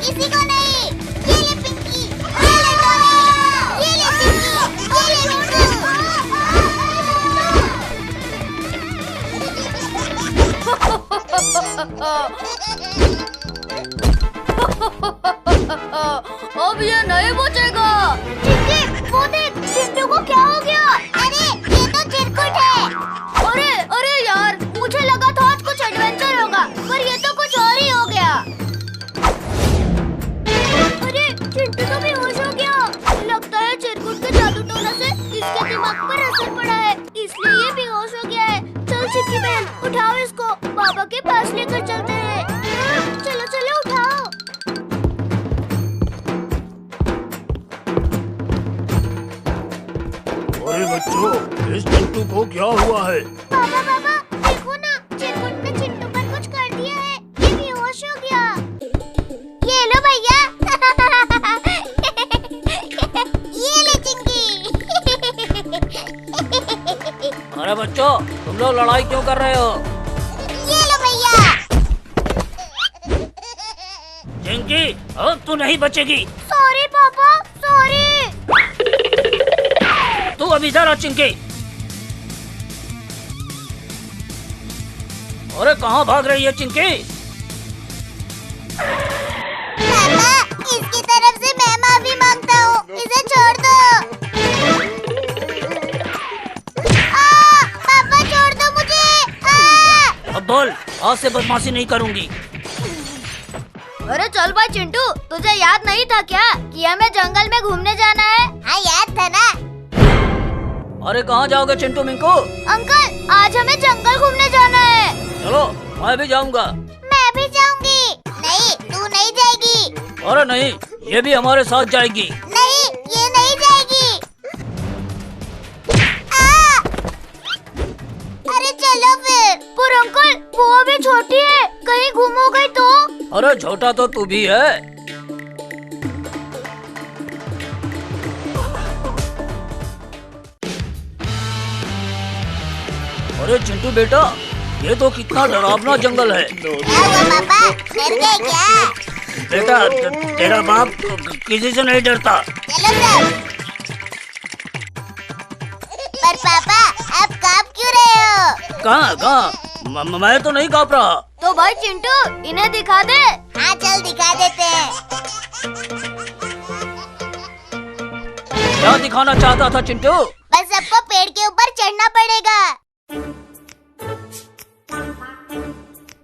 किसी को नहीं। ये ले पिंकी, ये ले टोनी, ये ले चिंकी, ये ले मिंकू। अब ये नहीं बचेगा। चिंकी, वो देख, चिंटू को क्या हो गया? अरे ये तो चिरकुट है। अरे यार, मुझे लगा था आज कुछ एडवेंचर होगा, पर ये तो कुछ और ही हो गया। अरे चिंटू तो बेहोश हो गया। लगता है चिरकुट के जादू टोना से इसके दिमाग पर असर पड़ा है, इसलिए ये बेहोश हो गया है। चल चिक्की बहन, उठाओ इसको, बाबा के पास लेकर चलते हैं। चलो चलो उठाओ। अरे बच्चों, इस चिंटू को क्या हुआ है? बाबा देखो ना, चिरकुट ने चिंटू पर कुछ कर दिया है। ये बेहोश हो गया। ये लो भैया। ये ले चिंकी। अरे बच्चों, तुम लोग लड़ाई क्यों कर रहे हो? ये लो भैया। चिंकी, अब तू नहीं बचेगी। सॉरी पापा, सॉरी। तू अभी इधर आ चिंकी। अरे कहाँ भाग रही है चिंकी? पापा, इसकी तरफ से मैं माफी मांगता हूँ, इसे छोड़ दो। पापा छोड़ दो मुझे। अब बोल, आज से बदमाशी नहीं करूँगी। अरे चल भाई चिंटू, तुझे याद नहीं था क्या कि हमें जंगल में घूमने जाना है? हाँ याद था ना। अरे कहाँ जाओगे चिंटू मिंकू? अंकल, आज हमें जंगल घूमने जाना है। चलो, मैं भी जाऊँगा। मैं भी जाऊंगी। नहीं, तू नहीं जाएगी। अरे नहीं, ये भी हमारे साथ जाएगी। नहीं, ये नहीं जाएगी। अरे चलो फिर। पर अंकल, वो अभी छोटी है, कहीं गुम हो गई तो? अरे छोटा तो तू भी है। अरे चिंटू बेटा, ये तो कितना डरावना जंगल है। क्या हुआ पापा, डर गए क्या? बेटा, तेरा बाप किसी से नहीं डरता। चलो सब। पर पापा, आप कांप क्यों रहे हो? कहाँ? मैं तो नहीं काँप रहा। तो भाई चिंटू, इन्हें दिखा दे। हाँ चल दिखा देते हैं। क्या दिखाना चाहता था चिंटू? बस सबको पेड़ के ऊपर चढ़ना पड़ेगा।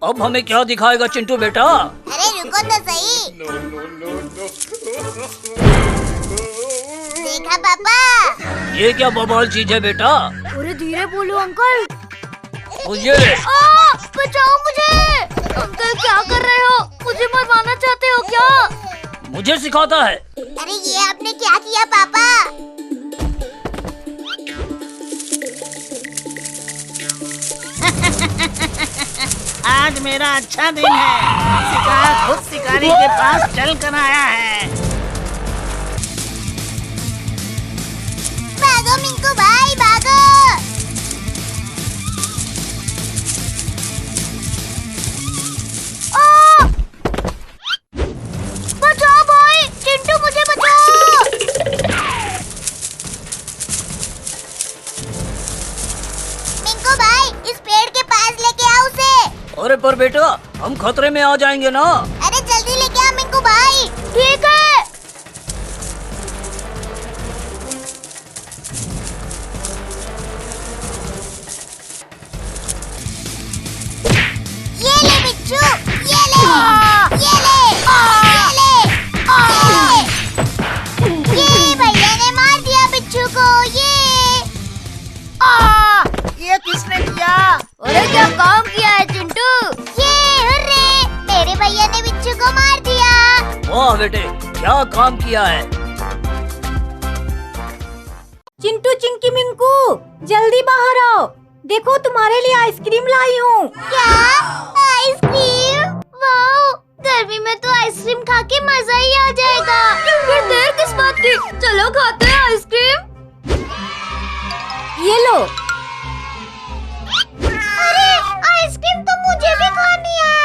अब हमें क्या दिखाएगा चिंटू बेटा? अरे रुको तो सही। देखा पापा? ये क्या बवाल चीज है बेटा? अरे धीरे बोलो अंकल। मुझे बचाओ मुझे। अंकल क्या कर रहे हो? मुझे मरवाना चाहते हो क्या? मुझे सिखाता है। अरे ये आपने क्या किया पापा? आज मेरा अच्छा दिन है। शिकार खुद शिकारी के पास चल कर आया है। भागो मिंकू भाई, भागो। बचाओ भाई, चिंटू मुझे बचाओ। मिंकू भाई, इस पेड़ के पास लेके आओ उसे। अरे पर बेटा, हम खतरे में आ जाएंगे ना। अरे जल्दी लेके आ मिंकू भाई। ठीक है। ये ले बिच्छू, ये ले, ये ले, ये ले, ये भैया ने मार दिया बिच्छू को। ये किसने किया? अरे क्या काम किया है चिंटू? ये हुर्रे, मेरे भैया ने बिच्छू को मार दिया। वाह बेटे, क्या काम किया है। चिंटू चिंकी मिंकू, जल्दी बाहर आओ। देखो तुम्हारे लिए आइसक्रीम लाई हूँ। क्या? आइसक्रीम? वाओ, गर्मी में तो आइसक्रीम खा के मजा ही आ जाएगा। फिर देर किस बात की? चलो खाते हैं आइसक्रीम। ये लो। अरे आइसक्रीम तो मुझे भी खानी है।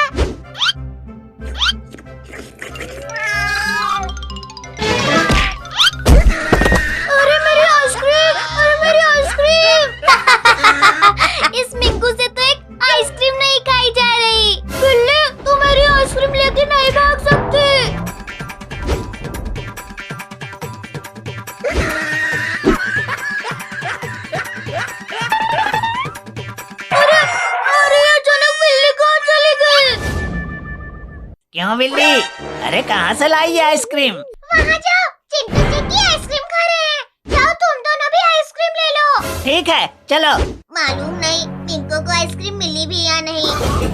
क्यों बिल्ली? अरे कहाँ से लाई ये आइसक्रीम? वहाँ जाओ, चिंटू चिक्की आइसक्रीम खा रहे हैं। जाओ तुम दोनों भी आइसक्रीम ले लो। ठीक है चलो। मालूम नहीं पिंको को आइसक्रीम मिली भी या नहीं।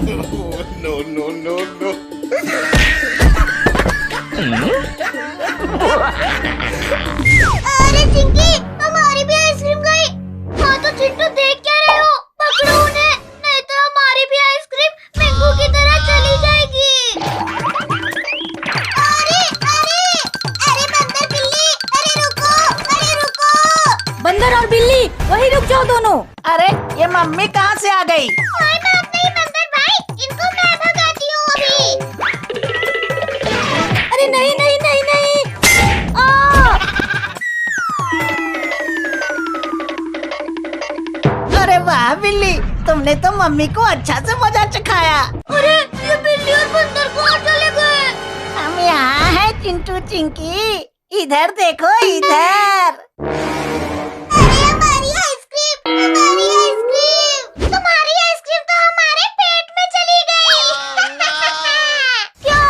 No no no no. अरे चिंकी, हमारी भी आइसक्रीम गई। हाँ तो चिंटू देख क्या रहे हो? पकड़ो उन्हें, नहीं तो हमारी भी आइसक्रीम पिंकू की तरह चली जाएगी। अरे अरे अरे बंदर बिल्ली, अरे रुको। बंदर और बिल्ली वहीं रुक जाओ दोनों। अरे ये मम्मी कहाँ से आ गई? कोई बात नहीं बंदर भाई, इनको मैं भगाती हूँ अभी। अरे नहीं नहीं नहीं नहीं। अरे वाह बिल्ली, तुमने तो मम्मी को अच्छा से मजा चखाया। अरे ये बिल्ली और बंदर कहाँ चले गए? हम यहाँ हैं चिंटू चिंकी, इधर देखो इधर। अरे हमारी आइसक्रीम, हमारी आइसक्रीम। तुम्हारी आइसक्रीम तो हमारे पेट में चली गई। क्यों?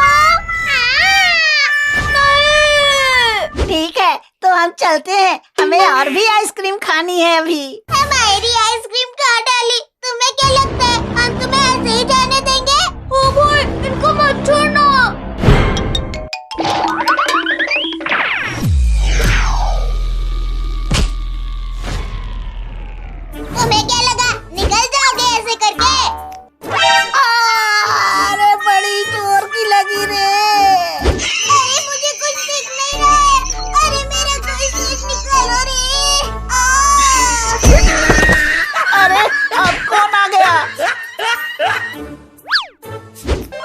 नहीं। ठीक है तो हम चलते हैं, हमें और भी आइसक्रीम खानी है अभी। हमारी आइसक्रीम कहाँ डाली? तुम्हें क्या लगता है हम तुम्हें ऐसे ही जाने देंगे? ओ भाई, इनको मत छोड़ना। तुम्हें क्या लगा निकल जाओगे ऐसे करके? अरे बड़ी जोर की लगी रे। अरे मुझे कुछ दिख नहीं रहा है। अरे मेरा कोई चीज निकालो रे। अरे अब कौन आ गया?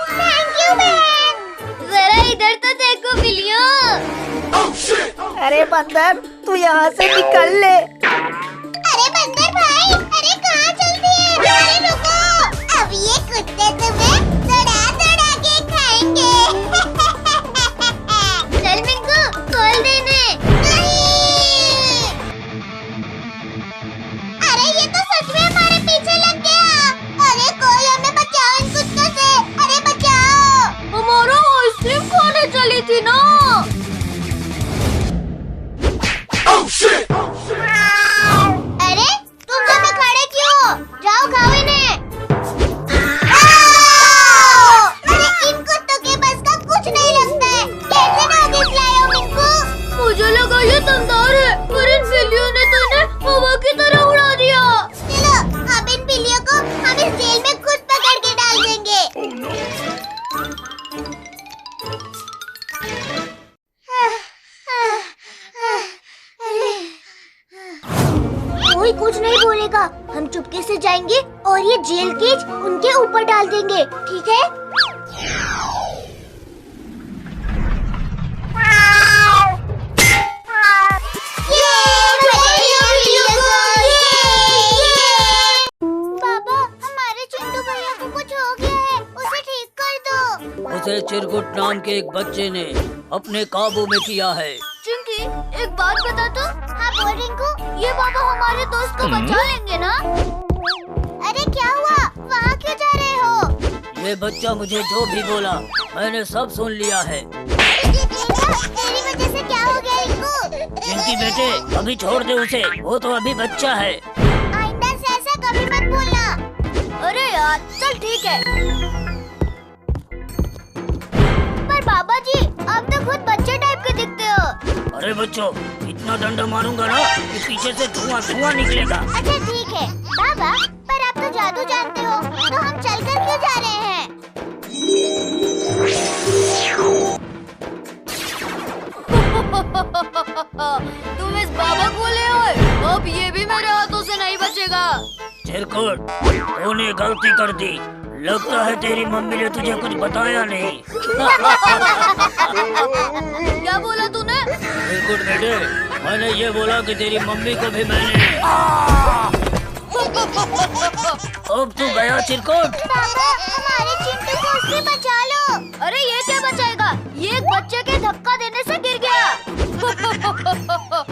Thank you man. जरा इधर तो देखो बिल्लियों। अरे बंदर तू यहाँ से निकल ले। अरे बंदर भाई, अरे कहाँ चल दिए? अरे रुको, अब ये कुत्ते तुम्हें दौड़ा दौड़ा के खाएंगे। चल मिंकू, खोल देने। नहीं। अरे ये तो सच में हमारे पीछे लग गया। अरे कोई हमें बचाओ इन कुत्तों से। अरे बचाओ। हमारा आइसक्रीम खाने चली थी ना। अरे तुम दोनों खड़े क्यों हो? जाओ खाओ इन्हें। अरे इन कुत्तों के बस का कुछ नहीं लगता है। कैसे नागिन लाए हो मिंकू? मुझे लगा ये दमदार है, पर इन बिल्लियों ने तो इन्हें हवा की तरह उड़ा दिया। चलो अब इन बिल्लियों को हम इस जेल में खुद पकड़ के डाल देंगे। कोई कुछ नहीं बोलेगा। हम चुपके से जाएंगे और ये जेल केज उनके ऊपर डाल देंगे, ठीक है? पापा, हमारे चिंटू भैया को कुछ हो गया है, उसे ठीक कर दो। उसे चिरकुट नाम के एक बच्चे ने अपने काबू में किया है। चिंकी एक बात बता तो। हाँ बोल रिंकू। ये बाबा हमारे दोस्त को बचा लेंगे ना? अरे क्या हुआ? वहाँ क्यों जा रहे हो? ये बच्चा मुझे जो भी बोला मैंने सब सुन लिया है। तेरी वजह से क्या हो गया रिंकू? चिंकी बेटे अभी छोड़ दे उसे, वो तो अभी बच्चा है। आइंदा से ऐसा कभी मत बोलना। अरे यार चल ठीक है। पर बाबा जी आप तो खुद बच्चे टाइप के दिखते हो। अरे बच्चों इतना डंडा मारूंगा ना कि पीछे से धुआं धुआं निकलेगा। अच्छा ठीक है बाबा, पर आप तो जादू जानते हो, तो हम चलकर क्यों जा रहे हैं? तुम इस बाबा को ले आए, अब ये भी मेरे हाथों से नहीं बचेगा। चिरकुट तूने गलती कर दी, लगता है तेरी मम्मी ने तुझे कुछ बताया नहीं। क्या बोला तूने? चिरकुट बेटे मैंने ये बोला कि तेरी मम्मी को भी मैंने। अब तू गया चिरकुट। बाबा हमारे चिंटू को उससे बचा लो। अरे ये क्या बचाएगा, ये एक बच्चे के धक्का देने से गिर गया।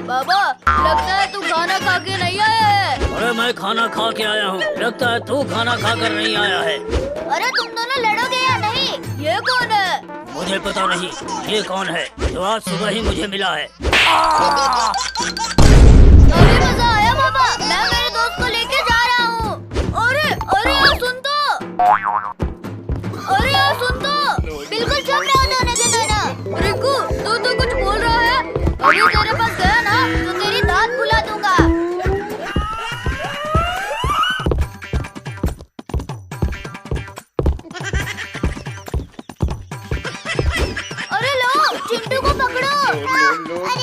बाबा लगता है तू खाना खा के नहीं आया है। अरे मैं खाना खा के आया हूँ, लगता है तू खाना खा कर नहीं आया है। अरे तुम दोनों लड़ोगे या नहीं? ये कौन है? मुझे पता नहीं ये कौन है जो आज सुबह ही मुझे मिला है। अरे मजा आया मामा, मैं मेरे दोस्त को लेके जा रहा हूँ। अरे अरे यार सुन तो, अरे यार सुन तो, बिल्कुल चुप रहो दोनों के दोनों। रिंकू तू तो कुछ बोल रहा है, अभी तेरे पास गया ना तो तेरी दांत बुला दूंगा। अरे लो चिंटू को पकड़ो। अरे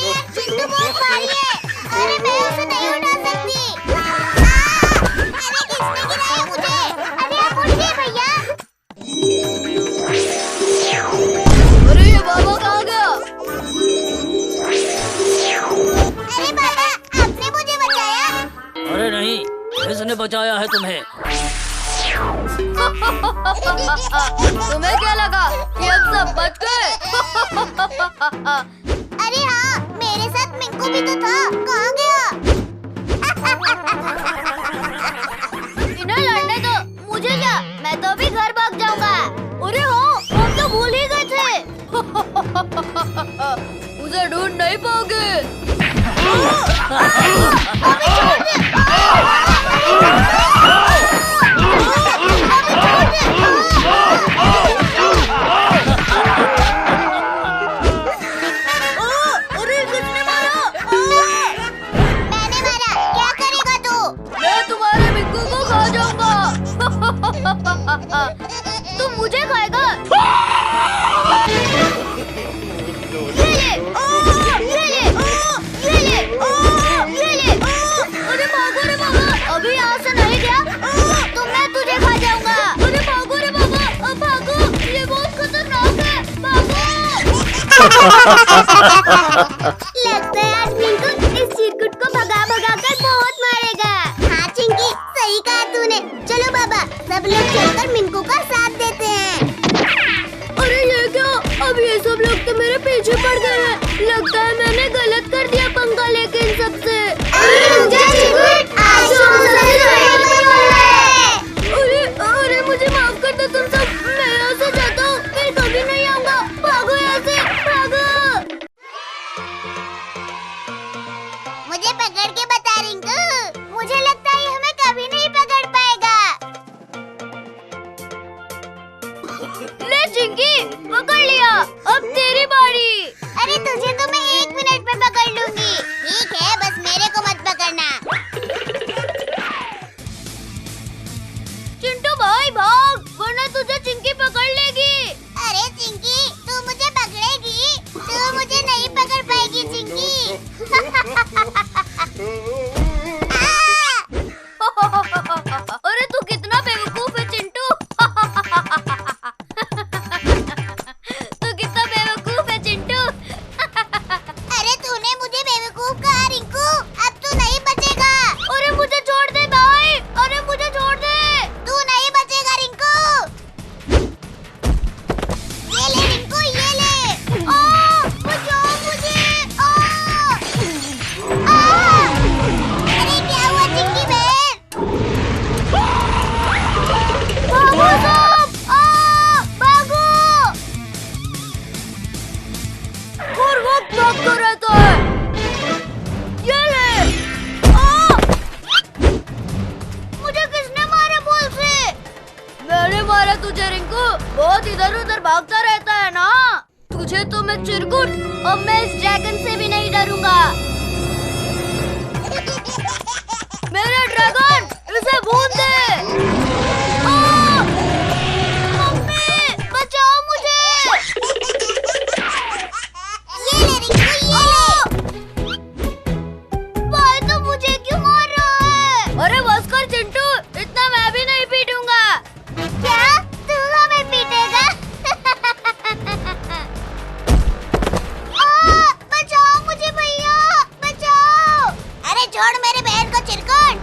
यार चिंटू बहुत भारी है। अरे मैं उसे नहीं उठा सकती। अरे किसने गिराया मुझे? अरे आप उठिए भैया। अरे ये बाबा कहाँ गया? अरे बाबा आपने मुझे बचाया। अरे नहीं, किसने बचाया है तुम्हें? तुम्हें क्या लगा कि हम सब बच गए? अरे हाँ मेरे साथ मिंकू भी तो था, कहाँ गया? इन्हें लड़ने दो, मुझे क्या, मैं तो अभी घर भाग जाऊंगा। अरे हाँ हम तो भूल ही गए थे। उसे ढूंढ नहीं पाओगे। अरे किसने मारा? मैंने मारा, क्या करेगा तू? मैं तुम्हारे मिंकू को खा जाऊंगा। तुम मुझे खाएगा? ये ले, ये ले, ये ले, ये ले। अरे भागो रे बाबा, अभी यहाँ से नहीं गया तो मैं तुझे खा जाऊंगा। अरे भागो रे बाबा, अब भागो, ये बहुत खतरनाक है, भागो। लगता है आज मिंकू इस चिरकुट को भगा भगा कर बहुत मारेगा। हाँ चिंकी सही कहा तूने। चलो बाबा सब लोग चलकर मिंकू का साथ देते हैं। अरे ये क्या, अब ये सब लोग तो मेरे पीछे पड़ गए हैं। लगता है मैंने गलत कर दिया पंगा लेके इन सबसे। अरे रुक जा चिरकुट, आज तो हम सभी रहने वाले हैं। अरे अरे मुझे माफ कर दो तुम सब, मैं यहाँ से जाता हूँ, फिर कभी नहीं आऊंगा। भागो यहाँ से, भागो। मुझे पकड़ के बता रिंकू, मुझे लगता है ये हमें कभी नहीं पकड़ पाएगा। ले चिंकी, पकड़ लिया, अब तेरी बारी। अरे तुझे तो मैं 1 मिनट में पकड़ लूंगी। ठीक है बस मेरे को मत पकड़ना। चिंटू भाई भाग, वरना तुझे चिंकी पकड़ लेगी। अरे चिंकी तू मुझे पकड़ेगी, तू मुझे नहीं पकड़ पाएगी चिंकी। अरे तू कितना बेवकूफ है चिंटू। तू कितना बेवकूफ है चिंटू। अरे तूने मुझे बेवकूफ कहा रिंकू, अब तू नहीं बचेगा। अरे मुझे छोड़ दे भाई, अरे मुझे छोड़ दे। तू नहीं बचेगा रिंकू। ये ले रिंकू ये ले। बचाओ मुझे। अरे क्या हुआ चिंकी बहन? भागो सब, भागो। हर वक्त भागता रहता है। ये ले। मुझे किसने मारा बोल से? मैंने मारा तुझे रिंकू, बहुत इधर उधर भागता रहता है ना। तुझे तो मैं चिरकुट, अब मैं इस ड्रैगन से भी नहीं डरूंगा। मेरा ड्रैगन, इसे भून दे। मम्मी बचाओ मुझे। ये ले रिंकू ये ले। भाई तो मुझे क्यों मार रहा है? अरे बस कर चिंटू, इतना मैं भी नहीं पीटूंगा। क्या तू हमें पीटेगा? बचाओ मुझे भैया, बचाओ। अरे छोड़ मेरे बहन को चिरकुट।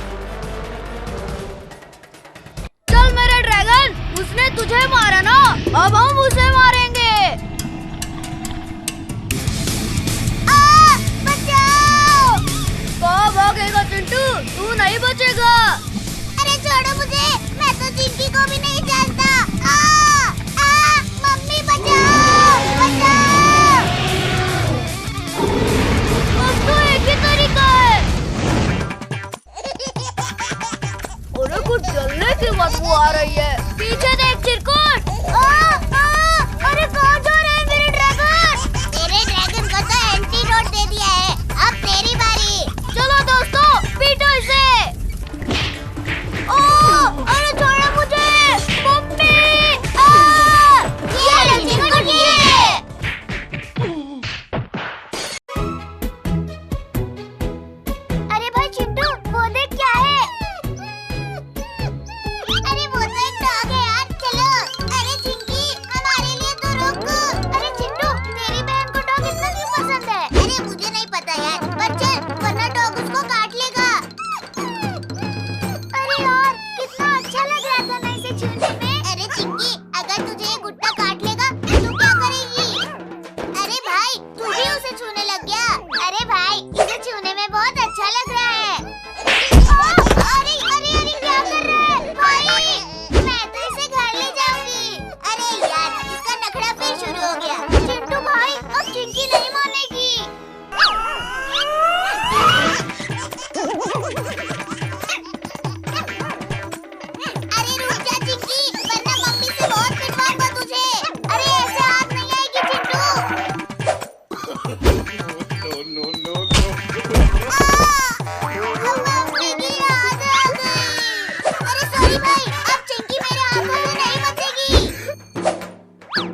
अरे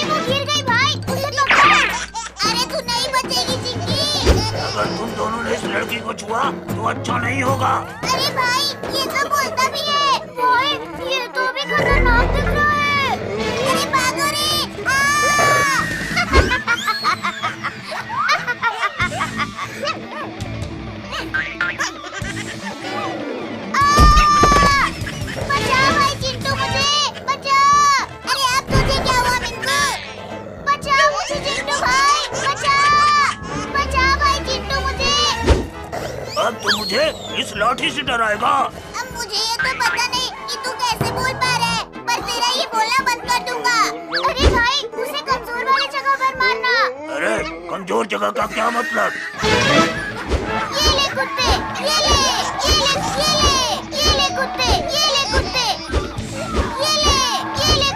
वो गिर गई भाई, उसे पकड़। अरे तू नहीं बचेगी चिंकी। अगर तुम दोनों ने इस लड़की को छुआ तो अच्छा नहीं होगा। अरे भाई ये तो बोलता भी है। भाई ये तो भी खतरनाक दिख रहा है। अरे भागो रे। बचाओ भाई चिंटू, मुझे बचाओ। अरे अब तुझे क्या हुआ मिंटू? बचाओ मुझे चिंटू भाई, बचाओ बचाओ भाई चिंटू मुझे। अब तो मुझे इस लाठी से डराएगा। अब मुझे ये तो पता नहीं कि तू कैसे बोल पा रहा है, पर तेरा ये बोलना बंद कर दूंगा। अरे भाई उसे कमजोर वाली जगह पर मारना। अरे कमजोर जगह का क्या मतलब? ये ले कुत्ते, ये ले, ये ले, ये ले, ये ले कुत्ते, ये ले कुत्ते, ये ले, ये ले, ये ले।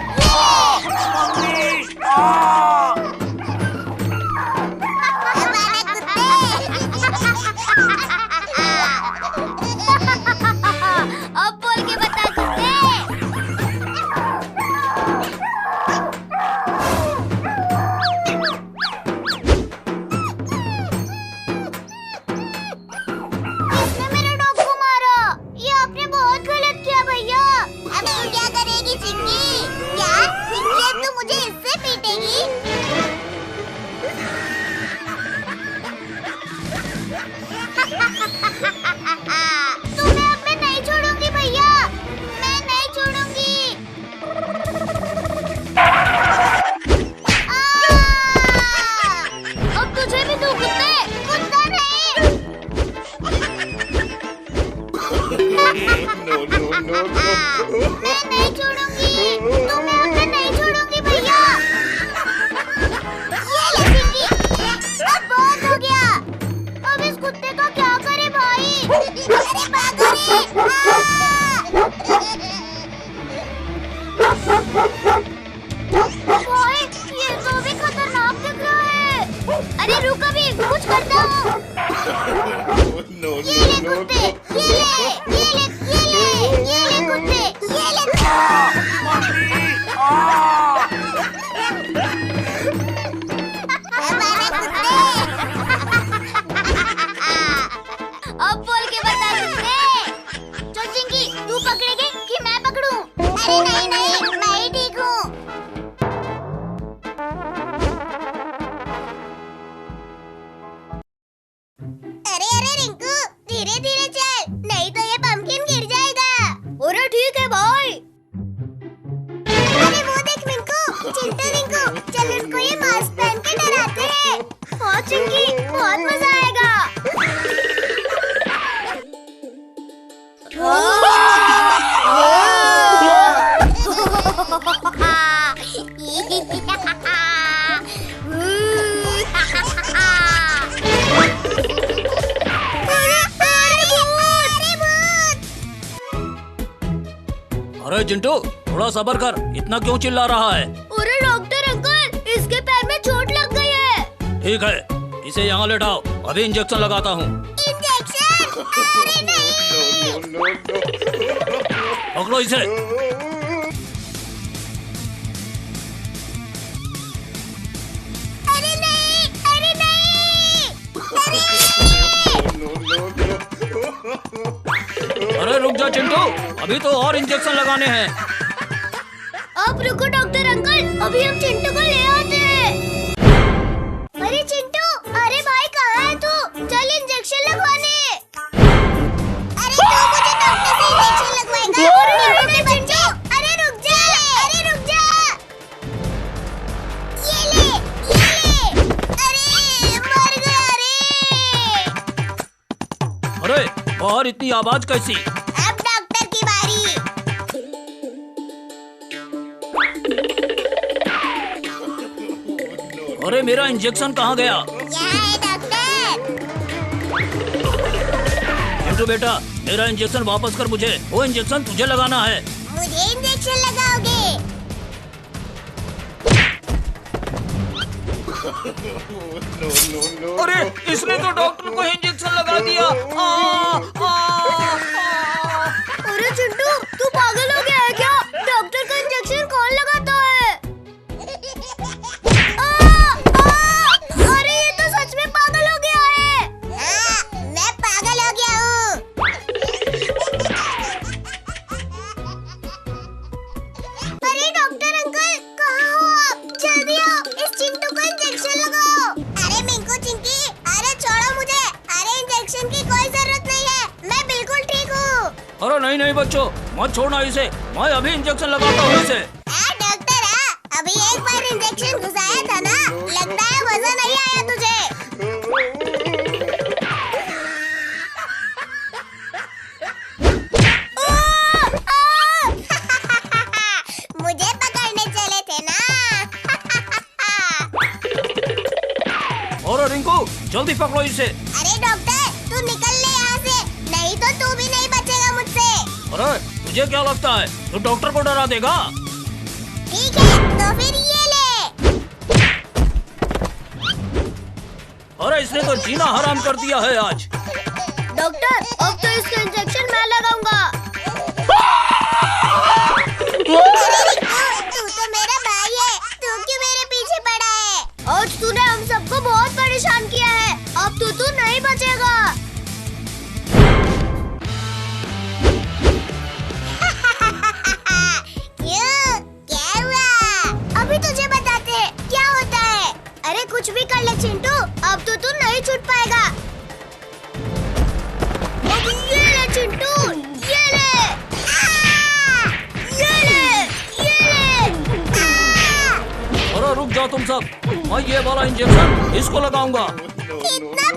हमारे कुत्ते। अब बोल के बता कुत्ते। इसने मेरे डॉग को मारा। ये आपने बहुत गलत किया भैया। अब तू क्या करेगी चिंकी? क्या चिंकी अब तू मुझे इससे पीटेगी? तुम्हें अब मैं नहीं छोड़ूंगी भैया, मैं नहीं छोड़ूंगी। अब तुझे भी दूं कुत्ते। कुत्ता नहीं। मैं नहीं छोड़ूंगी, तुम्हें अब मैं नहीं छोड़ूंगी भैया। ये ले चिंकी, अब बहुत हो गया। अब इस कुत्ते का क्या करे भाई? अरे भागो रे। भाई ये तो भी खतरनाक दिख रहा है। अरे रुक अभी, कुछ करता हूँ। ये ले कुत्ते, ये ले, ये ले, ये ले, ये ले कुत्ते, ये ले। हमारे कुत्ते। अब बोल के बता कुत्ते। चल चिंकी, तू पकड़ेगी कि मैं पकड़ूं? अरे नहीं नहीं, मैं ही ठीक हूँ। अरे अरे रिंकू, धीरे धीरे चल, नहीं तो ये पंपकिन गिर जाएगा। अरे ठीक है भाई। अरे वो देख मिंकू, चिंटू रिंकू, चल उनको ये मास्क पहन के डराते हैं। हाँ चिंकी, बहुत मजा आएगा। अरे चिंटू, थोड़ा सब्र कर, इतना क्यों चिल्ला रहा है? अरे डॉक्टर अंकल, इसके पैर में चोट लग गई है। ठीक है, इसे यहाँ लेटाओ, अभी इंजेक्शन लगाता हूँ। इंजेक्शन? अरे नहीं। पकड़ो इसे। अरे नहीं, अरे नहीं, अरे रुक जा चिंटू, अभी तो और इंजेक्शन लगाने हैं। आप रुको डॉक्टर अंकल, अभी हम चिंटू को ले आते हैं। अरे चिंटू, अरे भाई कहाँ है तू? चल इंजेक्शन लगवाने। अरे तू मुझे डॉक्टर से इंजेक्शन लगवाएगा? अरे बच्चों, अरे रुक जा, अरे रुक जा। ये ले, ये ले। अरे मर गया रे। अरे बाहर इतनी आवाज कैसी? अब डॉक्टर की बारी। अरे मेरा इंजेक्शन कहाँ गया? यहाँ है डॉक्टर। चिंटू बेटा, मेरा इंजेक्शन वापस कर मुझे, वो इंजेक्शन तुझे लगाना है। मुझे इंजेक्शन लगाओगे? अरे इसने तो डॉक्टर को इंजेक्शन लगा दिया। अरे चिंटू, तू पागल हो गया है क्या? अरे नहीं नहीं बच्चों, मत छोड़ना इसे, मैं अभी इंजेक्शन लगाता हूँ इसे। डॉक्टर अभी एक बार इंजेक्शन घुसाया था ना, लगता है मजा नहीं आया तुझे। मुझे पकड़ने चले थे ना। और रिंकू जल्दी पकड़ो इसे। अरे डॉक्टर तू निकल ले यहाँ से, नहीं तो तू भी नहीं बचेगा मुझसे। अरे तुझे क्या लगता है, तू डॉक्टर को डरा देगा? ठीक है तो फिर ये ले। अरे इसने तो जीना हराम कर दिया है आज। डॉक्टर अब तो इसका इंजेक्शन मैं लगाऊंगा। तू तो मेरा भाई है, तू क्यों मेरे पीछे पड़ा है? आज तूने हम सबको बहुत परेशान किया है, अब तो तू नहीं बचेगा। क्यों? क्या हुआ? अभी तुझे बताते हैं क्या होता है। अरे कुछ भी कर ले चिंटू, अब तो तू नहीं छूट पाएगा। अब ये ले चिंटू, ये ले, ये ले। अरे रुक जाओ तुम सब, मैं ये वाला इंजेक्शन इसको लगाऊंगा। इतना